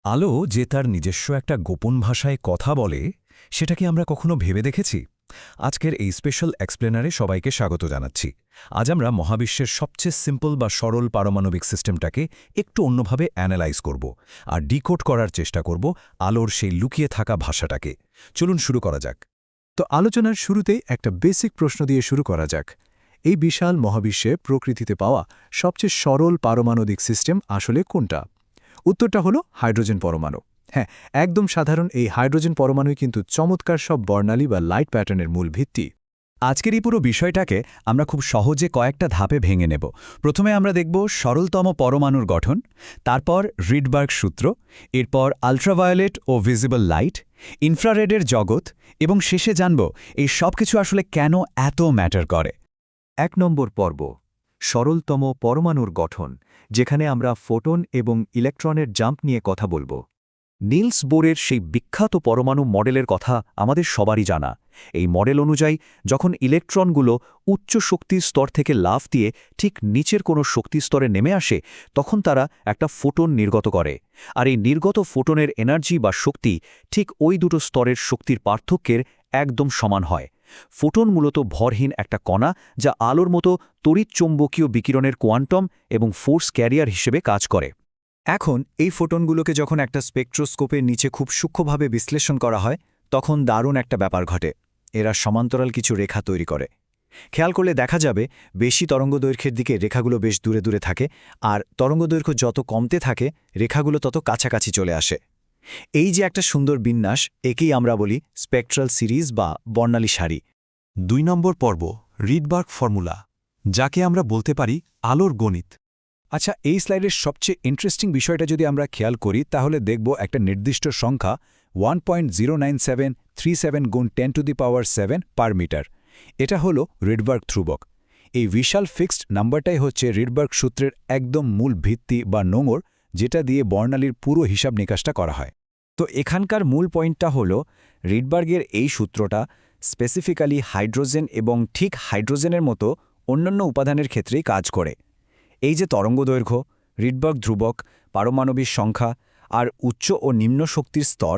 আলো যে তার নিজস্ব একটা গোপন ভাষায় কথা বলে, সেটা কি আমরা কখনো ভেবে দেখেছি? আজকের এই স্পেশাল এক্সপ্লেনারে সবাইকে স্বাগত জানাচ্ছি। আজ আমরা মহাবিশ্বের সবচেয়ে সিম্পল বা সরল পারমাণবিক সিস্টেমটাকে একটু অন্যভাবে অ্যানালাইজ করব আর ডিকোড করার চেষ্টা করব আলোর সেই লুকিয়ে থাকা ভাষাটাকে। চলুন শুরু করা যাক। তো আলোচনার শুরুতেই একটা বেসিক প্রশ্ন দিয়ে শুরু করা যাক। এই বিশাল মহাবিশ্বে প্রকৃতিতে পাওয়া সবচেয়ে সরল পারমাণবিক সিস্টেম আসলে কোনটা? উত্তরটা হলো হাইড্রোজেন পরমাণু। হ্যাঁ, একদম সাধারণ এই হাইড্রোজেন পরমাণুই কিন্তু চমৎকার সব বর্ণালী বা লাইট প্যাটার্নের মূল ভিত্তি। আজকের এই পুরো বিষয়টাকে আমরা খুব সহজে কয়েকটা ধাপে ভেঙে নেব। প্রথমে আমরা দেখব সরলতম পরমাণুর গঠন, তারপর রিডবার্গ সূত্র, এরপর আল্ট্রাভায়োলেট ও ভিজিবল লাইট, ইনফ্রারেডের জগৎ, এবং শেষে জানব এই সব কিছু আসলে কেন এত ম্যাটার করে। ১ নম্বর পর্ব, সরলতম পরমাণুর গঠন, যেখানে আমরা ফোটন এবং ইলেকট্রনের জাম্প নিয়ে কথা বলবো। নিলস বোরের সেই বিখ্যাত পরমাণু মডেলের কথা আমাদের সবারই জানা। এই মডেল অনুযায়ী যখন ইলেকট্রনগুলো উচ্চ শক্তির স্তর থেকে লাফ দিয়ে ঠিক নিচের কোনো শক্তিস্তরে নেমে আসে, তখন তারা একটা ফোটন নির্গত করে। আর এই নির্গত ফোটনের এনার্জি বা শক্তি ঠিক ওই দুটো স্তরের শক্তির পার্থক্যের একদম সমান হয়। ফোটন মূলত ভরহীন একটা কণা, যা আলোর মতো তড়িৎচৌম্বকীয় বিকিরণের কোয়ান্টাম এবং ফোর্স ক্যারিয়ার হিসেবে কাজ করে। এখন এই ফোটনগুলোকে যখন একটা স্পেকট্রোস্কোপের নিচে খুব সূক্ষ্মভাবে বিশ্লেষণ করা হয়, তখন দারুণ একটা ব্যাপার ঘটে। এরা সমান্তরাল কিছু রেখা তৈরি করে। খেয়াল করলে দেখা যাবে বেশি তরঙ্গদৈর্ঘ্যের দিকে রেখাগুলো বেশ দূরে দূরে থাকে, আর তরঙ্গদৈর্ঘ্য যত কমতে থাকে রেখাগুলো তত কাছাকাছি চলে আসে। এই যে একটা সুন্দর বিন্যাস, একেই আমরা বলি স্পেকট্রাল সিরিজ বা বর্ণালী সারি। ২ নম্বর পর্ব, রিডবার্গ ফর্মুলা, যাকে আমরা বলতে পারি আলোর গণিত। আচ্ছা, এই স্লাইডের সবচেয়ে ইন্টারেস্টিং বিষয়টা যদি আমরা খেয়াল করি, তাহলে দেখব একটা নির্দিষ্ট সংখ্যা 1.09737 গুণ 10⁻7 পার মিটার। এটা হলো রিডবার্গ ধ্রুবক। এই বিশাল ফিক্সড নাম্বারটাই হচ্ছে রিডবার্গ সূত্রের একদম মূল ভিত্তি বা নোঙর, যেটা দিয়ে বর্ণালীর পুরো হিসাব নিকাশটা করা হয়। তো এখানকার মূল পয়েন্টটা হলো রিডবার্গের এই সূত্রটা স্পেসিফিক্যালি হাইড্রোজেন এবং ঠিক হাইড্রোজেনের মতো অন্যান্য উপাদানের ক্ষেত্রেই কাজ করে। এই যে তরঙ্গদৈর্ঘ্য, রিডবার্গ ধ্রুবক, পারমাণবিক সংখ্যা আর উচ্চ ও নিম্ন শক্তির স্তর,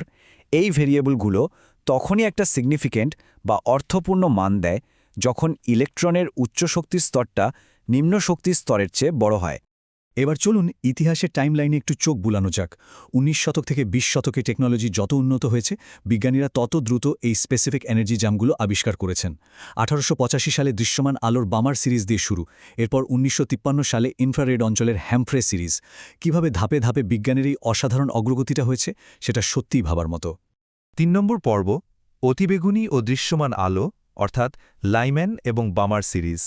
এই ভেরিয়েবলগুলো তখনই একটা সিগনিফিক্যান্ট বা অর্থপূর্ণ মান দেয় যখন ইলেকট্রনের উচ্চ শক্তির স্তরটা নিম্ন শক্তির স্তরের চেয়ে বড় হয়। এবার চলুন ইতিহাসের টাইমলাইনে একটু চোখ বুলানো যাক। ১৯ শতক থেকে ২০ শতকে টেকনোলজি যত উন্নত হয়েছে, বিজ্ঞানীরা তত দ্রুত এই স্পেসিফিক এনার্জি জামগুলো আবিষ্কার করেছেন। ১৮৮৫ সালে দৃশ্যমান আলোর বামার সিরিজ দিয়ে শুরু, এরপর ১৯৫৩ সালে ইনফ্রারেড অঞ্চলের হ্যামফ্রে সিরিজ। কিভাবে ধাপে ধাপে বিজ্ঞানের এই অসাধারণ অগ্রগতিটা হয়েছে, সেটা সত্যিই ভাবার মতো। ৩ নম্বর পর্ব, অতিবেগুনি ও দৃশ্যমান আলো, অর্থাৎ লাইম্যান এবং বামার সিরিজ।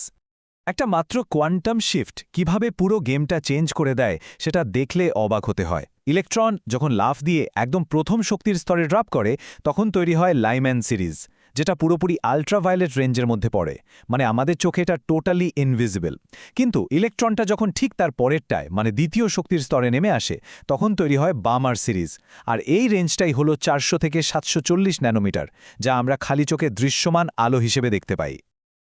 একটা মাত্র কোয়ান্টাম শিফট কিভাবে পুরো গেমটা চেঞ্জ করে দেয়, সেটা দেখলে অবাক হতে হয়। ইলেকট্রন যখন লাফ দিয়ে একদম প্রথম শক্তির স্তরে ড্রপ করে, তখন তৈরি হয় লাইম্যান সিরিজ, যেটা পুরোপুরি আল্ট্রাভায়োলেট রেঞ্জের মধ্যে পড়ে। মানে আমাদের চোখে এটা টোটালি ইনভিজিবল। কিন্তু ইলেকট্রনটা যখন ঠিক তার পরেরটায়, মানে দ্বিতীয় শক্তির স্তরে নেমে আসে, তখন তৈরি হয় বামার সিরিজ। আর এই রেঞ্জটাই হলো ৪০০ থেকে ৭৪০ ন্যানোমিটার, যা আমরা খালি চোখে দৃশ্যমান আলো হিসেবে দেখতে পাই।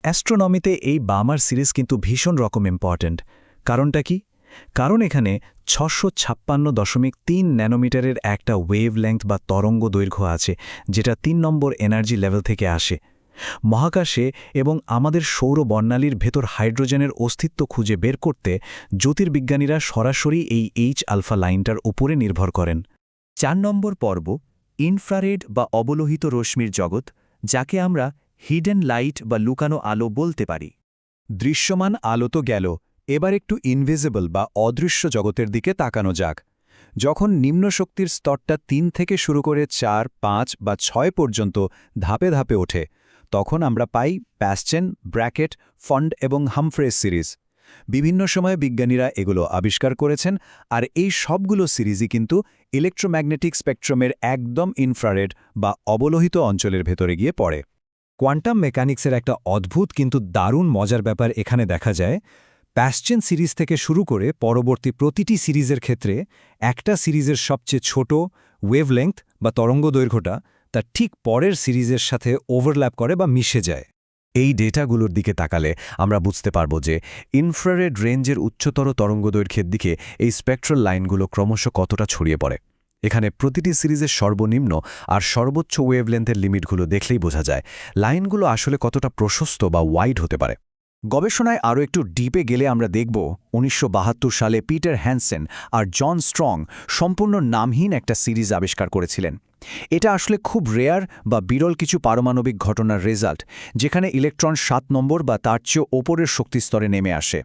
অ্যাস্ট্রোনমিতে এই বামার সিরিজ কিন্তু ভীষণ রকম ইম্পর্ট্যান্ট। কারণটা কি? কারণ এখানে ৬৫৬.৩ ন্যানোমিটারের একটা ওয়েভলেংথ বা তরঙ্গ দৈর্ঘ্য আছে, যেটা ৩ নম্বর এনার্জি লেভেল থেকে আসে। মহাকাশে এবং আমাদের সৌর বর্ণালীর ভেতর হাইড্রোজেনের অস্তিত্ব খুঁজে বের করতে জ্যোতির্বিজ্ঞানীরা সরাসরি এই এইচ আলফা লাইনটার উপরে নির্ভর করেন। ৪ নম্বর পর্ব, ইনফ্রারেড বা অবলোহিত রশ্মির জগৎ, যাকে আমরা হিডেন লাইট বা লুকানো আলো বলতে পারি। দৃশ্যমান আলো তো গেল, এবার একটু ইনভিজিবল বা অদৃশ্য জগতের দিকে তাকানো যাক। যখন নিম্ন শক্তির স্তরটা ৩ থেকে শুরু করে ৪, ৫ বা ৬ পর্যন্ত ধাপে ধাপে ওঠে, তখন আমরা পাই প্যাসচেন, ব্র্যাকেট, ফন্ড এবং হামফ্রেস সিরিজ। বিভিন্ন সময়ে বিজ্ঞানীরা এগুলো আবিষ্কার করেছেন, আর এই সবগুলো সিরিজই কিন্তু ইলেকট্রোম্যাগনেটিক স্পেকট্রামের একদম ইনফ্রারেড বা অবলোহিত অঞ্চলের ভেতরে গিয়ে পড়ে। কোয়ান্টাম মেকানিক্সের একটা অদ্ভুত কিন্তু দারুণ মজার ব্যাপার এখানে দেখা যায়। প্যাসচেন সিরিজ থেকে শুরু করে পরবর্তী প্রতিটি সিরিজের ক্ষেত্রে একটা সিরিজের সবচেয়ে ছোট ওয়েভলেংথ বা তরঙ্গদৈর্ঘ্যটা তার ঠিক পরের সিরিজের সাথে ওভারল্যাপ করে বা মিশে যায়। এই ডেটাগুলোর দিকে তাকালে আমরা বুঝতে পারব যে ইনফ্রারেড রেঞ্জের উচ্চতর তরঙ্গদৈর্ঘ্যের দিকে এই স্পেকট্রাল লাইনগুলো ক্রমশ কতটা ছড়িয়ে পড়ে। এখানে প্রতিটি সিরিজের সর্বনিম্ন আর সর্বোচ্চ ওয়েভলেন্থের লিমিটগুলো দেখলেই বোঝা যায় লাইনগুলো আসলে কতটা প্রশস্ত বা ওয়াইড হতে পারে। গবেষণায় আরও একটু ডিপে গেলে আমরা দেখব ১৯৭২ সালে পিটার হ্যানসেন আর জন স্ট্রং সম্পূর্ণ নামহীন একটা সিরিজ আবিষ্কার করেছিলেন। এটা আসলে খুব রেয়ার বা বিরল কিছু পারমাণবিক ঘটনার রেজাল্ট, যেখানে ইলেকট্রন ৭ নম্বর বা তার চেয়েও ওপরের শক্তিস্তরে নেমে আসে।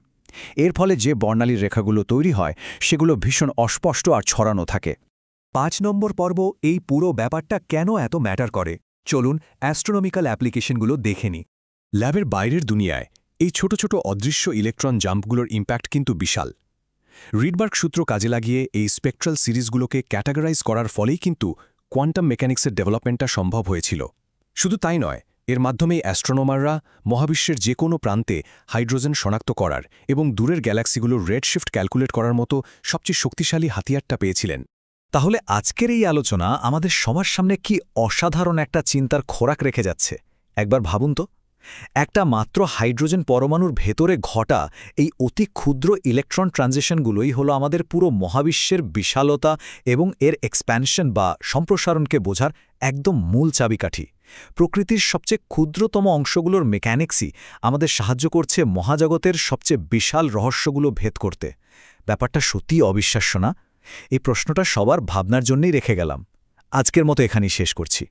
এর ফলে যে বর্ণালীর রেখাগুলো তৈরি হয় সেগুলো ভীষণ অস্পষ্ট আর ছড়ানো থাকে। ৫ নম্বর পর্ব এই পুরো ব্যাপারটা কেন এত ম্যাটার করে, চলুন অ্যাস্ট্রোনমিক্যাল অ্যাপ্লিকেশনগুলো দেখে নিই। ল্যাবের বাইরের দুনিয়ায় এই ছোট ছোট অদৃশ্য ইলেকট্রন জাম্পগুলোর ইম্প্যাক্ট কিন্তু বিশাল। রিডবার্গ সূত্র কাজে লাগিয়ে এই স্পেকট্রাল সিরিজগুলোকে ক্যাটাগরাইজ করার ফলেই কিন্তু কোয়ান্টাম মেকানিক্সের ডেভেলপমেন্টটা সম্ভব হয়েছিল। শুধু তাই নয়, এর মাধ্যমেই অ্যাস্ট্রোনমাররা মহাবিশ্বের যে কোনো প্রান্তে হাইড্রোজেন শনাক্ত করার এবং দূরের গ্যালাক্সিগুলোর রেডশিফট ক্যালকুলেট করার মতো সবচেয়ে শক্তিশালী হাতিয়ারটা পেয়েছিলেন। তাহলে আজকের এই আলোচনা আমাদের সবার সামনে কি অসাধারণ একটা চিন্তার খোরাক রেখে যাচ্ছে। একবার ভাবুন তো, একটা মাত্র হাইড্রোজেন পরমাণুর ভেতরে ঘটা এই অতি ক্ষুদ্র ইলেকট্রন ট্রানজিশনগুলোই হলো আমাদের পুরো মহাবিশ্বের বিশালতা এবং এর এক্সপ্যানশন বা সম্প্রসারণকে বোঝার একদম মূল চাবিকাঠি। প্রকৃতির সবচেয়ে ক্ষুদ্রতম অংশগুলোর মেকানিক্সই আমাদের সাহায্য করছে মহাজগতের সবচেয়ে বিশাল রহস্যগুলো ভেদ করতে। ব্যাপারটা সত্যিই অবিশ্বাস্য না? এই প্রশ্নটা সবার ভাবনার জন্যই রেখে গেলাম। আজকের মতো এখানেই শেষ করছি।